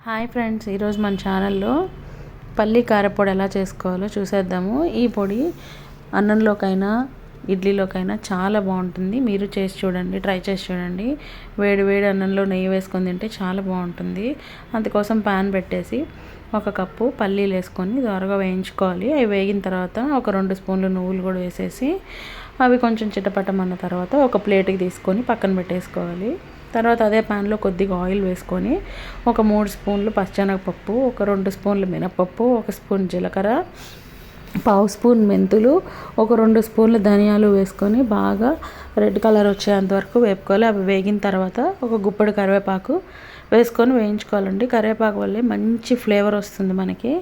Hi friends, ఈరోజు మన ఛానల్లో పల్లి కారపొడి ఎలా చేసుకోవాలో చూసేద్దాము. ఈ పొడి అన్నంలోకైనా ఇడ్లీలోకైనా చాలా బాగుంటుంది. మీరు చేసి చూడండి, ట్రై చేసి చూడండి. వేడి వేడి అన్నంలో నెయ్యి వేసుకొని తింటే చాలా బాగుంటుంది. అందుకోసం ప్యాన్ పెట్టేసి 1 కప్పు పల్లీలు వేసుకొని దోరగా వేయించుకోవాలి. అవి వేగిన తర్వాత ఒక 2 స్పూన్లు నువ్వులు కూడా వేసేసి అవి కొంచెం చిటపటమన్న తర్వాత ఒక ప్లేట్కి తీసుకొని పక్కన పెట్టేసుకోవాలి. తర్వాత అదే ప్యాన్లో కొద్దిగా ఆయిల్ వేసుకొని ఒక 3 స్పూన్లు పచ్చెనగపప్పు, ఒక 2 స్పూన్లు మినపప్పు, 1 స్పూన్ జీలకర్ర, 1/2 స్పూన్ మెంతులు, ఒక 2 స్పూన్లు ధనియాలు వేసుకొని బాగా రెడ్ కలర్ వచ్చేంత వరకు వేపుకోవాలి. అవి వేగిన తర్వాత ఒక గుప్పెడు కరివేపాకు వేసుకొని వేయించుకోవాలండి. కరివేపాకు వల్లే మంచి ఫ్లేవర్ వస్తుంది మనకి.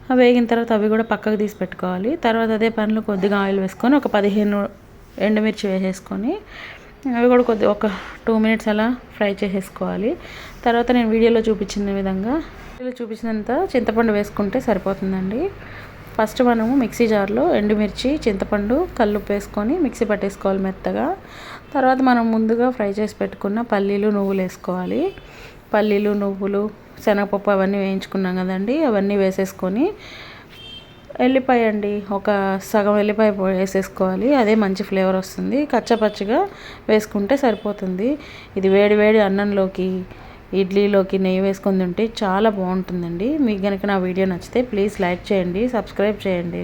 అవి వేగిన తర్వాత అవి కూడా పక్కకు తీసి పెట్టుకోవాలి. తర్వాత అదే ప్యాన్లో కొద్దిగా ఆయిల్ వేసుకొని ఒక 15 ఎండుమిర్చి వేసేసుకొని అవి కూడా ఒక 2 మినిట్స్ అలా ఫ్రై చేసేసుకోవాలి. తర్వాత నేను వీడియోలో చూపించినంత చింతపండు వేసుకుంటే సరిపోతుందండి. ఫస్ట్ మనము మిక్సీ జార్లో ఎండుమిర్చి, చింతపండు, కల్లుప్పు వేసుకొని మిక్సీ పట్టేసుకోవాలి మెత్తగా. తర్వాత మనం ముందుగా ఫ్రై చేసి పెట్టుకున్న పల్లీలు, నువ్వులు వేసుకోవాలి. పల్లీలు, నువ్వులు, శనగపప్పు అవన్నీ వేయించుకున్నాం కదండి, అవన్నీ వేసేసుకొని ఎల్లిపాయ అండి, ఒక సగం ఎల్లిపాయ వేసేసుకోవాలి. అదే మంచి ఫ్లేవర్ వస్తుంది. కచ్చపచ్చగా వేసుకుంటే సరిపోతుంది. ఇది వేడి వేడి అన్నంలోకి, ఇడ్లీలోకి నెయ్యి వేసుకొని తింటే చాలా బాగుంటుందండి. మీకు కనుక నా వీడియో నచ్చితే ప్లీజ్ లైక్ చేయండి, సబ్స్క్రైబ్ చేయండి.